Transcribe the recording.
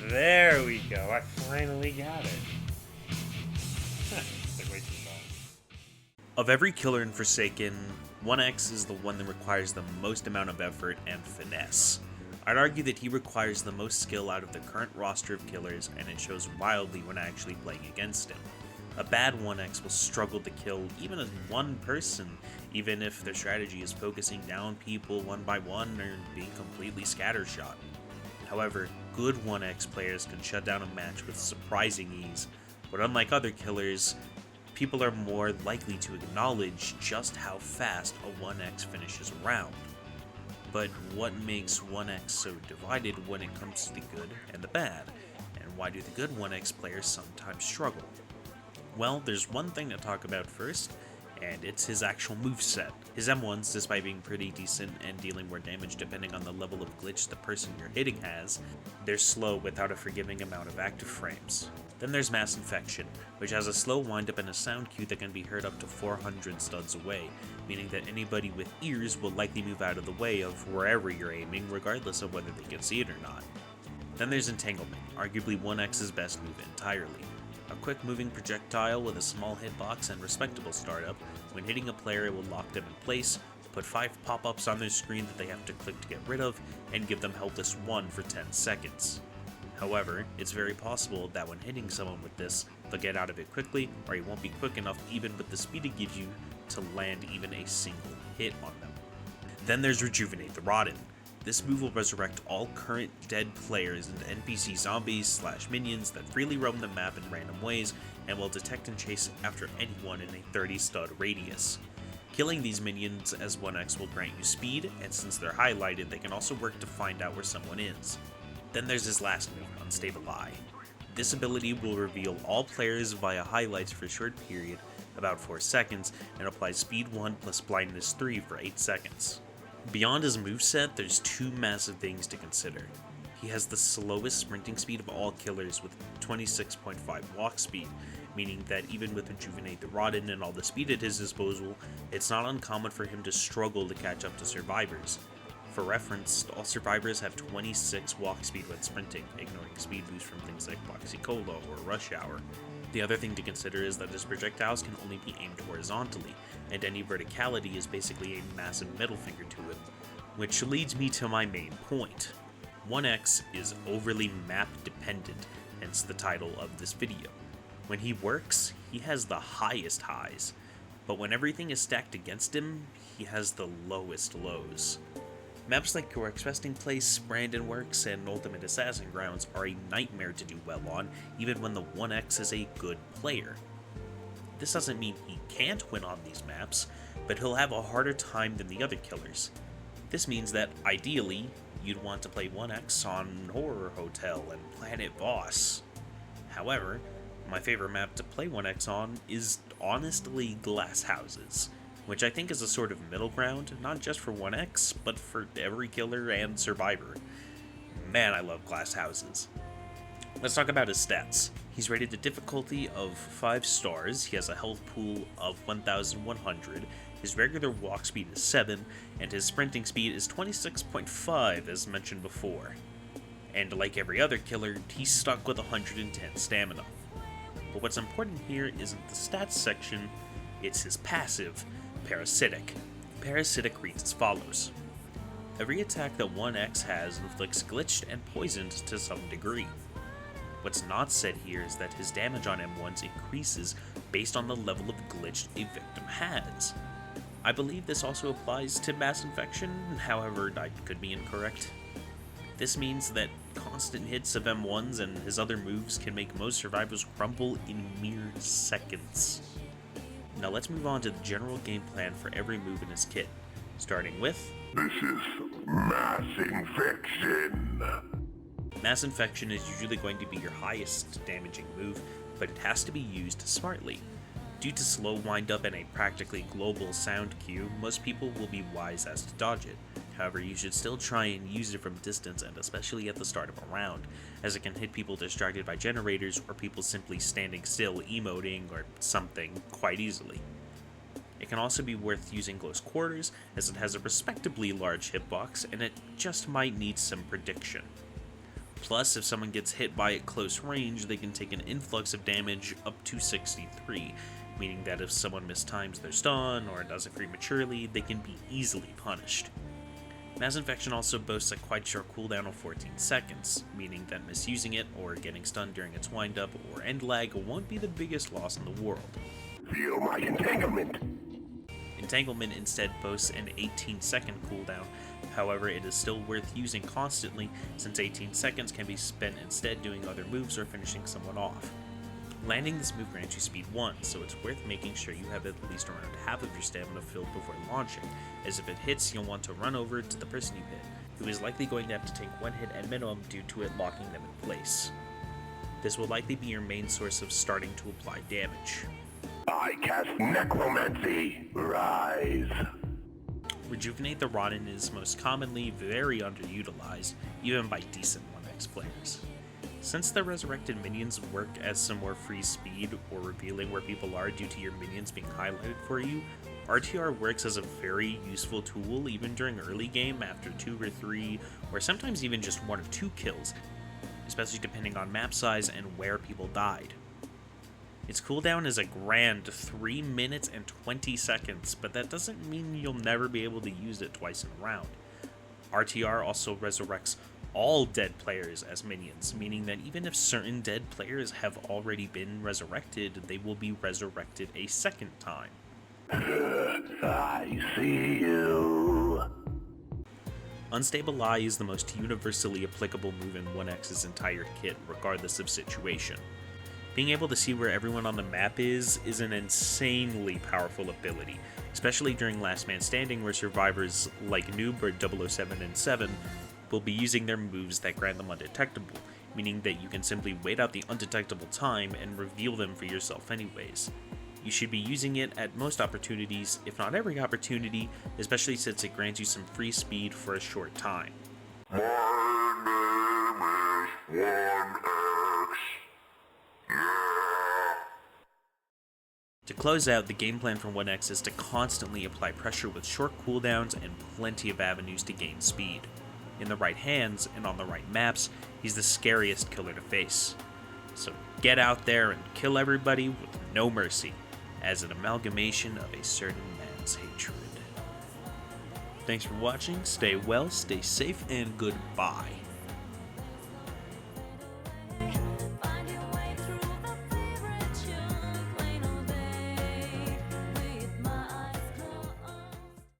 There we go. I finally got it. Took way too long. Of every killer in Forsaken, 1x is the one that requires the most amount of effort and finesse. I'd argue that he requires the most skill out of the current roster of killers, and it shows wildly when actually playing against him. A bad 1x will struggle to kill even as one person, even if their strategy is focusing down people one by one or being completely scattershot. However, good 1x players can shut down a match with surprising ease, but unlike other killers, people are more likely to acknowledge just how fast a 1x finishes a round. But what makes 1x so divided when it comes to the good and the bad, and why do the good 1x players sometimes struggle? Well, there's one thing to talk about first, and it's his actual moveset. His M1s, despite being pretty decent and dealing more damage depending on the level of glitch the person you're hitting has, they're slow without a forgiving amount of active frames. Then there's Mass Infection, which has a slow windup and a sound cue that can be heard up to 400 studs away, meaning that anybody with ears will likely move out of the way of wherever you're aiming, regardless of whether they can see it or not. Then there's Entanglement, arguably 1x's best move entirely. A quick moving projectile with a small hitbox and respectable startup. When hitting a player, it will lock them in place, put 5 pop-ups on their screen that they have to click to get rid of, and give them helpless 1 for 10 seconds. However, it's very possible that when hitting someone with this, they'll get out of it quickly, or you won't be quick enough even with the speed it gives you to land even a single hit on them. Then there's Rejuvenate the Rotten. This move will resurrect all current dead players into NPC zombies / minions that freely roam the map in random ways and will detect and chase after anyone in a 30 stud radius. Killing these minions as 1x will grant you speed, and since they're highlighted, they can also work to find out where someone is. Then there's his last move, Unstable Eye. This ability will reveal all players via highlights for a short period, about 4 seconds, and applies speed 1 plus blindness 3 for 8 seconds. Beyond his moveset, there's 2 massive things to consider. He has the slowest sprinting speed of all killers with 26.5 walk speed, meaning that even with Rejuvenate the Rotten and all the speed at his disposal, it's not uncommon for him to struggle to catch up to survivors. For reference, all survivors have 26 walk speed when sprinting, ignoring speed boosts from things like Boxy Cola or Rush Hour. The other thing to consider is that his projectiles can only be aimed horizontally, and any verticality is basically a massive middle finger to him. Which leads me to my main point. 1x is overly map dependent, hence the title of this video. When he works, he has the highest highs, but when everything is stacked against him, he has the lowest lows. Maps like Correct's Resting Place, Brandon Works, and Ultimate Assassin Grounds are a nightmare to do well on, even when the 1x is a good player. This doesn't mean he can't win on these maps, but he'll have a harder time than the other killers. This means that, ideally, you'd want to play 1x on Horror Hotel and Planet Voss. However, my favorite map to play 1x on is honestly Glass Houses, which I think is a sort of middle ground, not just for 1x, but for every killer and survivor. Man, I love Glass Houses. Let's talk about his stats. He's rated the difficulty of 5 stars, he has a health pool of 1,100, his regular walk speed is 7, and his sprinting speed is 26.5 as mentioned before. And like every other killer, he's stuck with 110 stamina. But what's important here isn't the stats section, it's his passive, Parasitic. Parasitic reads as follows. Every attack that 1x has inflicts glitched and poisoned to some degree. What's not said here is that his damage on M1s increases based on the level of glitch a victim has. I believe this also applies to Mass Infection, however I could be incorrect. This means that constant hits of M1s and his other moves can make most survivors crumble in mere seconds. Now let's move on to the general game plan for every move in his kit, starting with... This is Mass Infection. Mass Infection is usually going to be your highest damaging move, but it has to be used smartly. Due to slow windup and a practically global sound cue, most people will be wise as to dodge it. However, you should still try and use it from distance, and especially at the start of a round, as it can hit people distracted by generators or people simply standing still emoting or something quite easily. It can also be worth using close quarters, as it has a respectably large hitbox and it just might need some prediction. Plus, if someone gets hit by it close range, they can take an influx of damage up to 63, meaning that if someone mistimes their stun or does it prematurely, they can be easily punished. Mass Infection also boasts a quite short cooldown of 14 seconds, meaning that misusing it or getting stunned during its windup or end lag won't be the biggest loss in the world. Feel my entanglement. Entanglement instead boasts an 18-second cooldown, however it is still worth using constantly since 18 seconds can be spent instead doing other moves or finishing someone off. Landing this move grants you speed 1, so it's worth making sure you have at least around half of your stamina filled before launching, as if it hits you'll want to run over to the person you hit, who is likely going to have to take one hit at minimum due to it locking them in place. This will likely be your main source of starting to apply damage. I cast Necromancy. Rise. Rejuvenate the Ronin is most commonly very underutilized, even by decent 1x players. Since the resurrected minions work as some more free speed or revealing where people are due to your minions being highlighted for you, RTR works as a very useful tool even during early game after 2 or 3, or sometimes even just 1 or 2 kills, especially depending on map size and where people died. Its cooldown is a grand 3 minutes and 20 seconds, but that doesn't mean you'll never be able to use it twice in a round. RTR also resurrects all dead players as minions, meaning that even if certain dead players have already been resurrected, they will be resurrected a second time. I see you. Unstable Eye is the most universally applicable move in 1x's entire kit, regardless of situation. Being able to see where everyone on the map is an insanely powerful ability, especially during Last Man Standing where survivors like Noob or 007 and 7 will be using their moves that grant them undetectable, meaning that you can simply wait out the undetectable time and reveal them for yourself anyways. You should be using it at most opportunities, if not every opportunity, especially since it grants you some free speed for a short time. My name is 1x. Yeah. To close out, the game plan for 1x is to constantly apply pressure with short cooldowns and plenty of avenues to gain speed. In the right hands and on the right maps, he's the scariest killer to face. So get out there and kill everybody with no mercy, as an amalgamation of a certain man's hatred. Thanks for watching, stay well, stay safe, and goodbye.